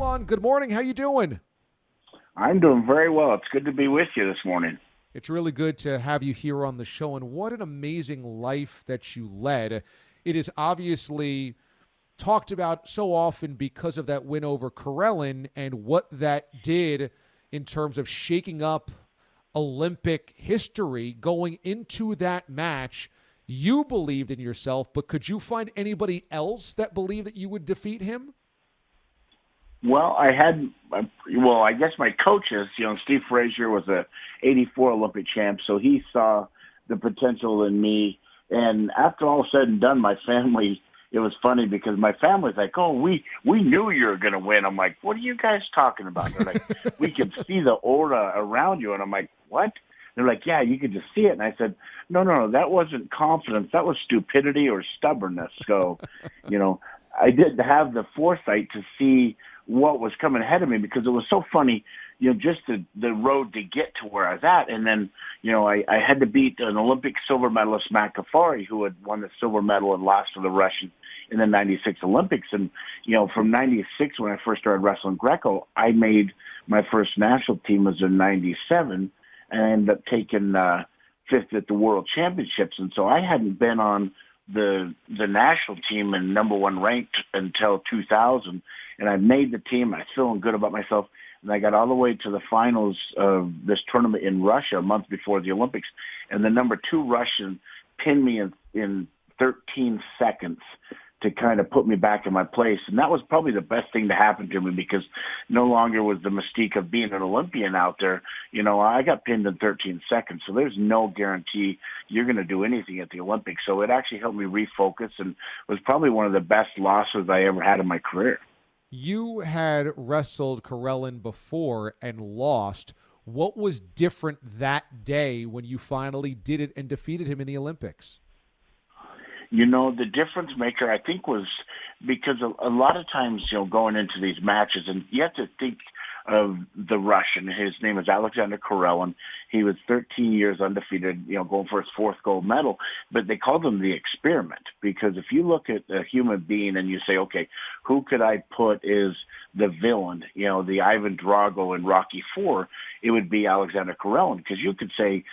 Rulon, good morning. How you doing? I'm doing very well. It's good to be with you this morning. It's really good to have you here on the show, and what an amazing life that you led. It is obviously talked about so often because of that win over Karelin and what that did in terms of shaking up Olympic history going into that match. You believed in yourself, but could you find anybody else that believed that you would defeat him? Well, I guess my coaches, Steve Frazier was a '84 Olympic champ, so he saw the potential in me. And after all said and done, my family, it was funny because my family's like, "Oh, we knew you were going to win." I'm like, "What are you guys talking about?" They're like, "We could see the aura around you," and I'm like, "What?" They're like, "Yeah, you could just see it." And I said, No, that wasn't confidence. That was stupidity or stubbornness. So, I didn't have the foresight to see what was coming ahead of me because it was so funny, just the road to get to where I was at. And then, I had to beat an Olympic silver medalist, Matt Kafari, who had won the silver medal and lost to the Russian in the '96 Olympics. And, from '96, when I first started wrestling Greco, I made my first national team as in '97, and I ended up taking fifth at the World Championships. And so I hadn't been on the national team and number one ranked until 2000, and I made the team. I was feeling good about myself, and I got all the way to the finals of this tournament in Russia a month before the Olympics, and the number two Russian pinned me in 13 seconds to kind of put me back in my place. And that was probably the best thing to happen to me because no longer was the mystique of being an Olympian out there. I got pinned in 13 seconds, so there's no guarantee you're going to do anything at the Olympics. So it actually helped me refocus and was probably one of the best losses I ever had in my career. You had wrestled Karelin before and lost. What was different that day when you finally did it and defeated him in the Olympics? The difference maker, I think, was because a lot of times, going into these matches, and you have to think of the Russian. His name is Alexander Karelin. He was 13 years undefeated, going for his fourth gold medal. But they called him the experiment because if you look at a human being and you say, okay, who could I put as the villain, the Ivan Drago in Rocky IV, it would be Alexander Karelin. Because you could say,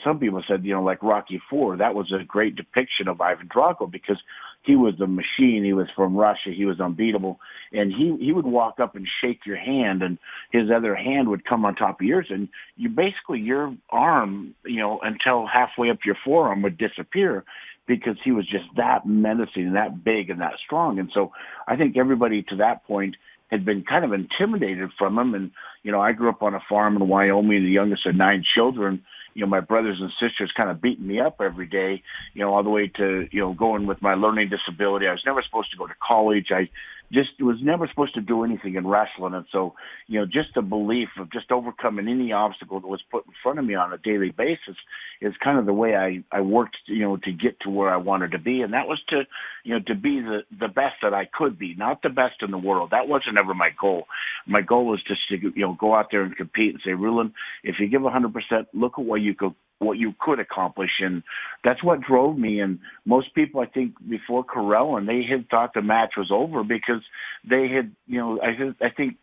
some people said, like Rocky IV, that was a great depiction of Ivan Drago because he was a machine. He was from Russia. He was unbeatable. And he would walk up and shake your hand, and his other hand would come on top of yours. And your arm, until halfway up your forearm would disappear because he was just that menacing, that big, and that strong. And so I think everybody to that point had been kind of intimidated from him. And, I grew up on a farm in Wyoming, the youngest of 9 children. My brothers and sisters kind of beating me up every day, all the way to, going with my learning disability. I was never supposed to go to college. I just was never supposed to do anything in wrestling. And so, just the belief of just overcoming any obstacle that was put in front of me on a daily basis is kind of the way I worked, to get to where I wanted to be. And that was to be the best that I could be, not the best in the world. That wasn't ever my goal. My goal was just to, go out there and compete and say, Rulon, if you give 100%, look at what you could accomplish. And that's what drove me. And most people, I think, before Karelin, they had thought the match was over because they had, I think,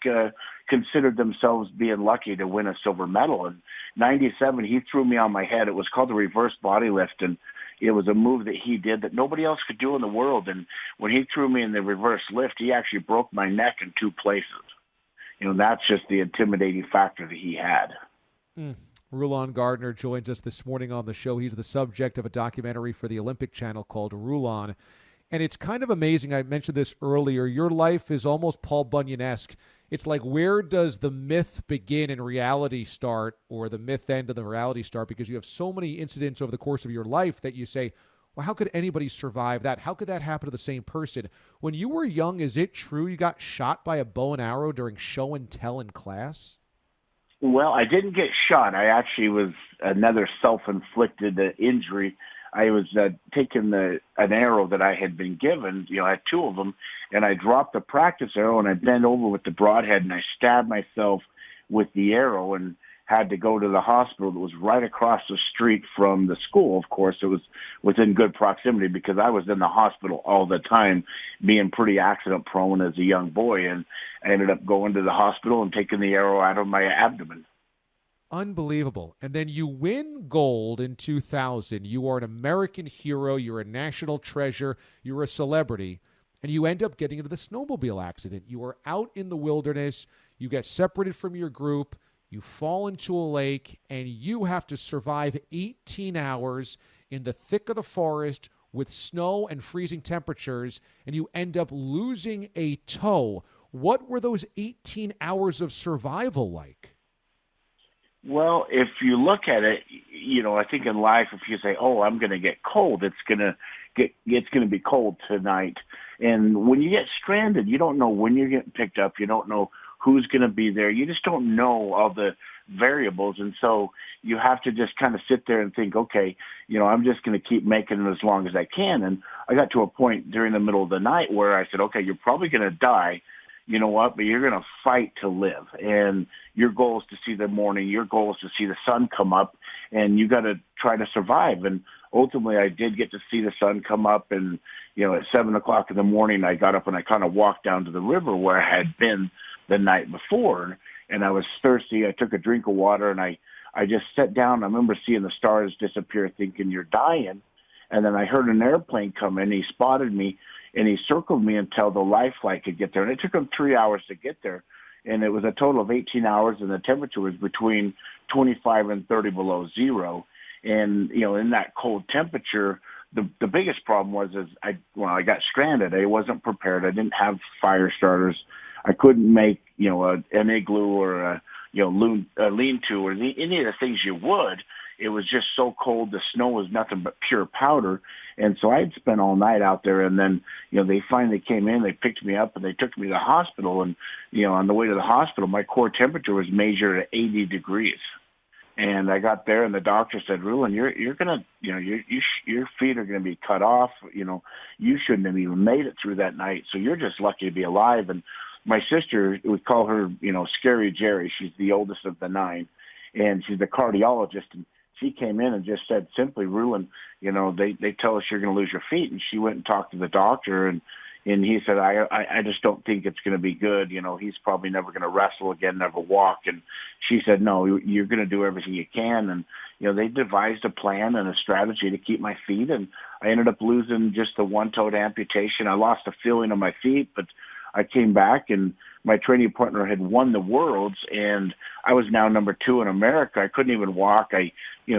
considered themselves being lucky to win a silver medal. In '97, he threw me on my head. It was called the reverse body lift. And it was a move that he did that nobody else could do in the world. And when he threw me in the reverse lift, he actually broke my neck in 2 places. That's just the intimidating factor that he had. Rulon Gardner joins us this morning on the show. He's the subject of a documentary for the Olympic Channel called Rulon. And it's kind of amazing. I mentioned this earlier. Your life is almost Paul Bunyan-esque. It's like, where does the myth begin and reality start, or the myth end of the reality start? Because you have so many incidents over the course of your life that you say, well, how could anybody survive that? How could that happen to the same person? When you were young, is it true you got shot by a bow and arrow during show and tell in class? Well, I didn't get shot. I actually was another self-inflicted injury. I was taking an arrow that I had been given, I had 2 of them, and I dropped the practice arrow, and I bent over with the broadhead, and I stabbed myself with the arrow and had to go to the hospital that was right across the street from the school. Of course, it was within good proximity because I was in the hospital all the time, being pretty accident prone as a young boy. And I ended up going to the hospital and taking the arrow out of my abdomen. Unbelievable. And then you win gold in 2000. You are an American hero. You're a national treasure. You're a celebrity. And you end up getting into the snowmobile accident. You are out in the wilderness. You get separated from your group. You fall into a lake, and you have to survive 18 hours in the thick of the forest with snow and freezing temperatures, and you end up losing a toe. What were those 18 hours of survival like? Well, if you look at it, I think in life, if you say, "Oh, I'm going to get cold," it's going to be cold tonight. And when you get stranded, you don't know when you're getting picked up. You don't know who's going to be there. You just don't know all the variables, and so you have to just kind of sit there and think, okay, I'm just going to keep making it as long as I can. And I got to a point during the middle of the night where I said, okay, you're probably going to die. You know what? But you're going to fight to live. And your goal is to see the morning. Your goal is to see the sun come up, and you got to try to survive. And ultimately, I did get to see the sun come up. And, at 7:00 in the morning, I got up and I kind of walked down to the river where I had been the night before. And I was thirsty. I took a drink of water, and I just sat down. I remember seeing the stars disappear, thinking, you're dying. And then I heard an airplane come in. He spotted me, and he circled me until the life flight could get there. And it took him 3 hours to get there. And it was a total of 18 hours, and the temperature was between 25 and 30 below zero. And, in that cold temperature, the biggest problem was when I got stranded, I wasn't prepared. I didn't have fire starters. I couldn't make, an igloo or a lean-to or any of the things you would. It was just so cold. The snow was nothing but pure powder. And so I'd spent all night out there. And then, they finally came in, they picked me up, and they took me to the hospital. And, on the way to the hospital, my core temperature was measured at 80 degrees. And I got there, and the doctor said, Rulon, you're going to, your feet are going to be cut off. You shouldn't have even made it through that night. So you're just lucky to be alive. And my sister, we call her, Scary Jerry. She's the oldest of the 9, and she's a cardiologist. And she came in and just said simply, Rulon, they tell us you're going to lose your feet. And she went and talked to the doctor, and he said, I just don't think it's going to be good. He's probably never going to wrestle again, never walk. And she said, no, you're going to do everything you can. And, they devised a plan and a strategy to keep my feet. And I ended up losing just the one-toed amputation. I lost the feeling of my feet, but I came back, and my training partner had won the Worlds, and I was now number 2 in America. I couldn't even walk. I,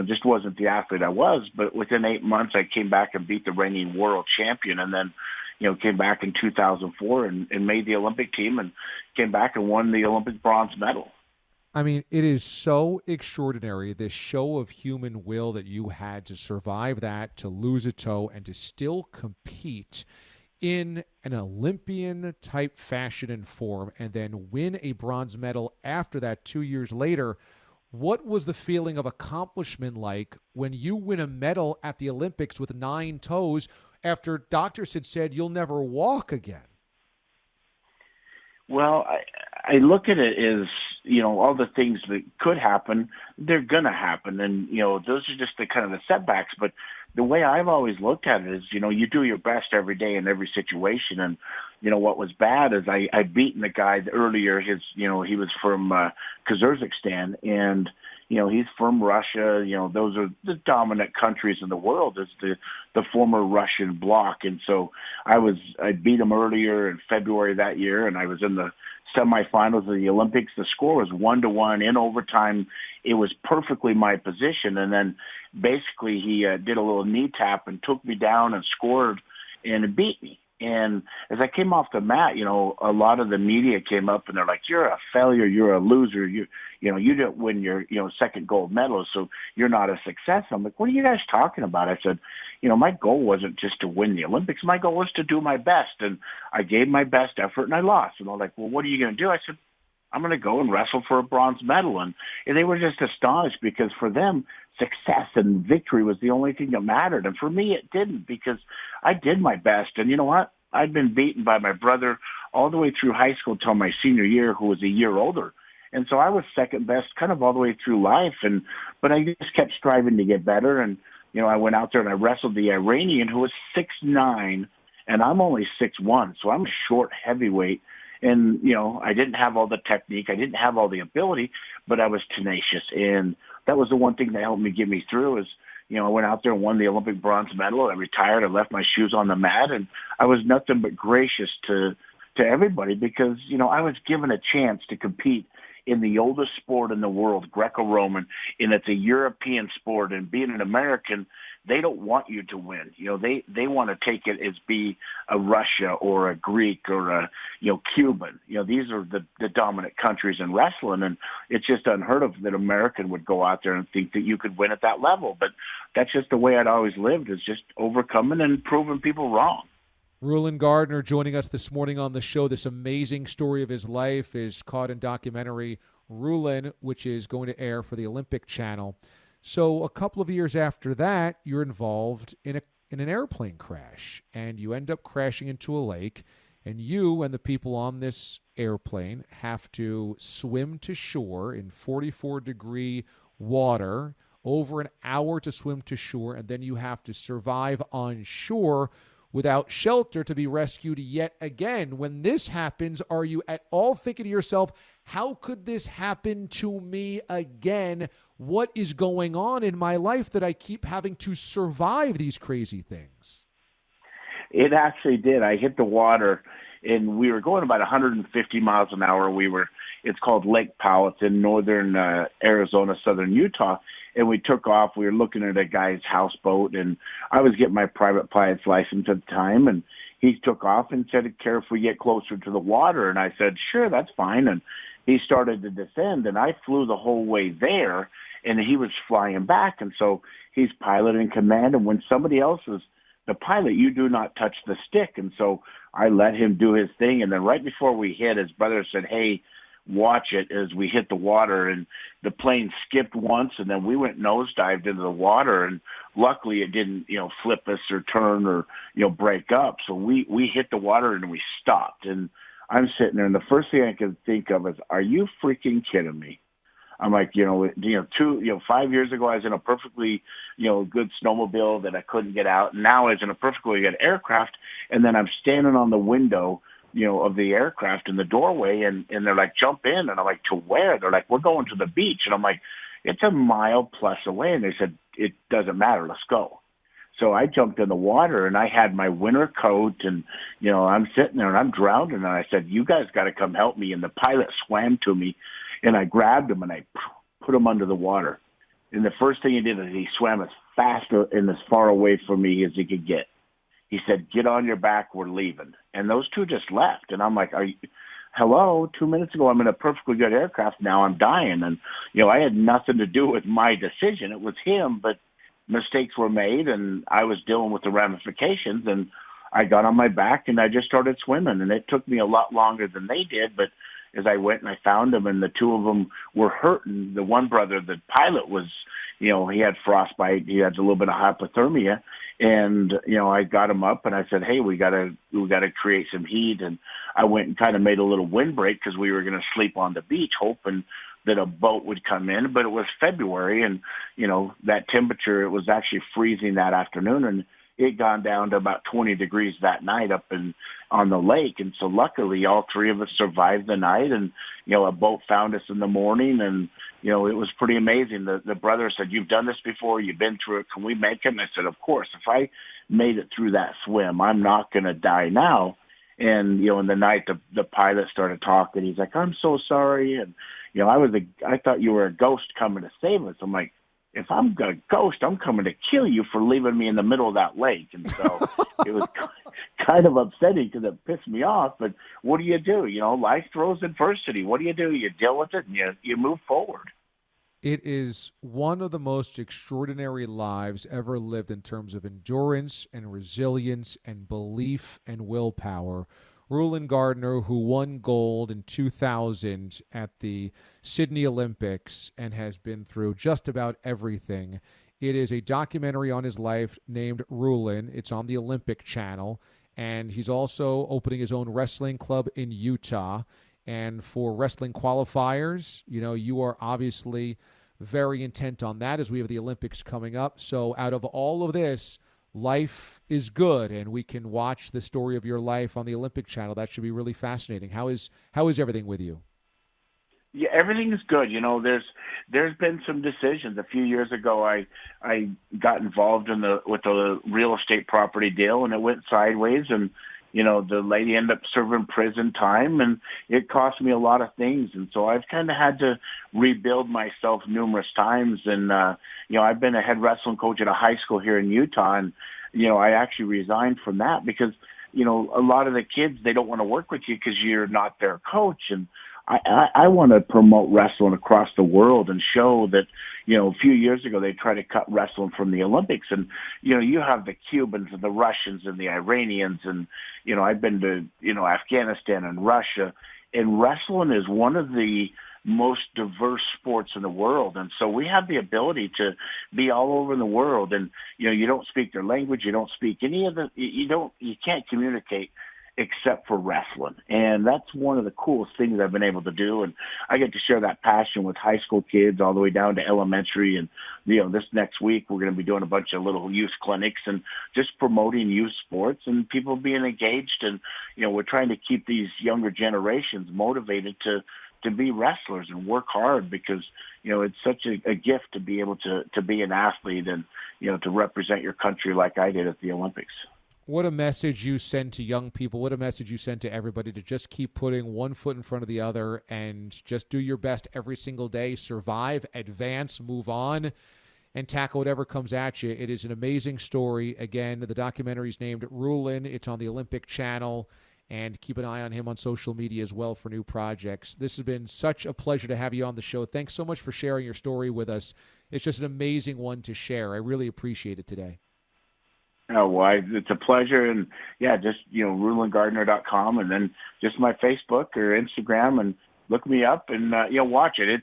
just wasn't the athlete I was. But within 8 months, I came back and beat the reigning world champion, and then, came back in 2004 and made the Olympic team, and came back and won the Olympic bronze medal. I mean, it is so extraordinary, this show of human will that you had to survive that, to lose a toe, and to still compete in an Olympian-type fashion and form, and then win a bronze medal after that 2 years later. What was the feeling of accomplishment like when you win a medal at the Olympics with 9 toes after doctors had said you'll never walk again? Well, I look at it as, all the things that could happen, they're going to happen. And, those are just the kind of the setbacks. But the way I've always looked at it is, you do your best every day in every situation. And, what was bad is I'd beaten the guy earlier. He was from Kazakhstan, and, he's from Russia. Those are the dominant countries in the world, is the former Russian bloc. And so I beat him earlier in February that year, and I was in the semifinals of the Olympics. The score was 1-1 in overtime. It was perfectly my position. And then basically he did a little knee tap and took me down and scored and beat me. And as I came off the mat, a lot of the media came up and they're like, you're a failure, you're a loser, you didn't win your, second gold medal, so you're not a success. I'm like, what are you guys talking about? I said, my goal wasn't just to win the Olympics. My goal was to do my best. And I gave my best effort and I lost. And they're like, well, what are you going to do? I said, I'm going to go and wrestle for a bronze medal. And they were just astonished because for them, success and victory was the only thing that mattered. And for me, it didn't, because I did my best. And you know what? I'd been beaten by my brother all the way through high school till my senior year, who was a year older. And so I was second best kind of all the way through life. But I just kept striving to get better. And, I went out there and I wrestled the Iranian who was 6'9", and I'm only 6'1", so I'm a short heavyweight. And, I didn't have all the technique. I didn't have all the ability, but I was tenacious. And that was the one thing that helped me get me through is, I went out there and won the Olympic bronze medal. I retired. I left my shoes on the mat, and I was nothing but gracious to everybody because, I was given a chance to compete in the oldest sport in the world, Greco-Roman, and it's a European sport. And being an American, they don't want you to win. They want to take it as be a Russia or a Greek or a, Cuban. These are the dominant countries in wrestling, and it's just unheard of that American would go out there and think that you could win at that level. But that's just the way I'd always lived, is just overcoming and proving people wrong. Rulon Gardner joining us this morning on the show. This amazing story of his life is caught in documentary Rulon, which is going to air for the Olympic Channel. So a couple of years after that, you're involved in an airplane crash, and you end up crashing into a lake, and you and the people on this airplane have to swim to shore in 44-degree water, over an hour to swim to shore, and then you have to survive on shore without shelter to be rescued yet again. When this happens, are you at all thinking to yourself, how could this happen to me again? What is going on in my life that I keep having to survive these crazy things? It actually did. I hit the water, and we were going about 150 miles an hour. It's called Lake Powell. It's in northern Arizona, southern Utah. And we took off. We were looking at a guy's houseboat, and I was getting my private pilot's license at the time. And he took off and said, "Care if we get closer to the water?" And I said, "Sure, that's fine." And he started to descend, and I flew the whole way there, and he was flying back. And so he's pilot in command. And when somebody else is the pilot, you do not touch the stick. And so I let him do his thing. And then right before we hit, his brother said, "Hey, watch it," as we hit the water, and the plane skipped once, and then we went nosedived into the water, and luckily it didn't, flip us or turn or, break up. So we hit the water and we stopped, and I'm sitting there, and the first thing I could think of is, are you freaking kidding me? I'm like, 5 years ago I was in a perfectly, good snowmobile that I couldn't get out, and now I was in a perfectly good aircraft, and then I'm standing on the window of the aircraft in the doorway, and they're like, "Jump in." And I'm like, "To where?" They're like, "We're going to the beach." And I'm like, "It's a mile plus away." And they said, "It doesn't matter. Let's go." So I jumped in the water, and I had my winter coat, and, I'm sitting there and I'm drowning. And I said, "You guys got to come help me." And the pilot swam to me, and I grabbed him and I put him under the water. And the first thing he did is he swam as fast and as far away from me as he could get. He said, "Get on your back, we're leaving." And those two just left. And I'm like, hello, 2 minutes ago I'm in a perfectly good aircraft, now I'm dying. And, I had nothing to do with my decision. It was him, but mistakes were made, and I was dealing with the ramifications. And I got on my back, and I just started swimming. And it took me a lot longer than they did, but as I went and I found them, and the two of them were hurting. The one brother, the pilot, was, he had frostbite. He had a little bit of hypothermia. And, I got him up and I said, "Hey, we gotta create some heat." And I went and kind of made a little windbreak because we were going to sleep on the beach, hoping that a boat would come in. But it was February, and, that temperature, it was actually freezing that afternoon. And it gone down to about 20 degrees that night up on the lake. And so luckily all three of us survived the night, and, a boat found us in the morning, and, it was pretty amazing. The brother said, "You've done this before, you've been through it, can we make it?" And I said, "Of course. If I made it through that swim, I'm not going to die now." And, in the night, the pilot started talking. He's like, "I'm so sorry." And, I thought you were a ghost coming to save us. I'm like, if I'm a ghost, I'm coming to kill you for leaving me in the middle of that lake. And so it was kind of upsetting because it pissed me off. But what do? Life throws adversity. What do? You deal with it, and you move forward. It is one of the most extraordinary lives ever lived in terms of endurance and resilience and belief and willpower. Rulon Gardner, who won gold in 2000 at the Sydney Olympics and has been through just about everything. It is a documentary on his life named Rulon. It's on the Olympic Channel, and he's also opening his own wrestling club in Utah. And for wrestling qualifiers, you are obviously very intent on that as we have the Olympics coming up. So out of all of this, life is good, and we can watch the story of your life on the Olympic channel. That should be really fascinating. How is everything with you? Yeah, everything is good. There's been some decisions. A few years ago, I got involved with a real estate property deal, and it went sideways. And the lady ended up serving prison time, and it cost me a lot of things. And so I've kind of had to rebuild myself numerous times. And I've been a head wrestling coach at a high school here in Utah, and I actually resigned from that because a lot of the kids, they don't want to work with you because you're not their coach. And I want to promote wrestling across the world and show that, a few years ago they tried to cut wrestling from the Olympics. And, you have the Cubans and the Russians and the Iranians. And, I've been to, Afghanistan and Russia. And wrestling is one of the most diverse sports in the world. And so we have the ability to be all over the world. And, you don't speak their language. You don't speak any of you can't communicate except for wrestling. And that's one of the coolest things I've been able to do. And I get to share that passion with high school kids all the way down to elementary. And, this next week we're going to be doing a bunch of little youth clinics and just promoting youth sports and people being engaged. And, we're trying to keep these younger generations motivated to be wrestlers and work hard because, it's such a gift to be able to be an athlete and, to represent your country like I did at the Olympics. What a message you send to young people. What a message you send to everybody to just keep putting one foot in front of the other and just do your best every single day, survive, advance, move on, and tackle whatever comes at you. It is an amazing story. Again, the documentary is named Rulon. It's on the Olympic channel, and keep an eye on him on social media as well for new projects. This has been such a pleasure to have you on the show. Thanks so much for sharing your story with us. It's just an amazing one to share. I really appreciate it today. Oh, well, it's a pleasure. And, yeah, just, RulonGardner.com and then just my Facebook or Instagram and look me up and, watch it.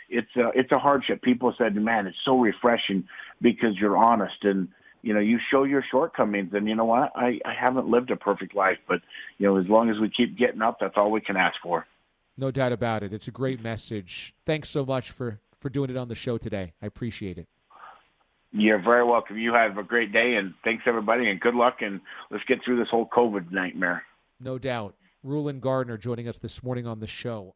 It's a hardship. People said, man, it's so refreshing because you're honest and, you show your shortcomings. And you know what? I haven't lived a perfect life, but, as long as we keep getting up, that's all we can ask for. No doubt about it. It's a great message. Thanks so much for doing it on the show today. I appreciate it. You're very welcome. You have a great day, and thanks, everybody, and good luck, and let's get through this whole COVID nightmare. No doubt. Rulon Gardner joining us this morning on the show.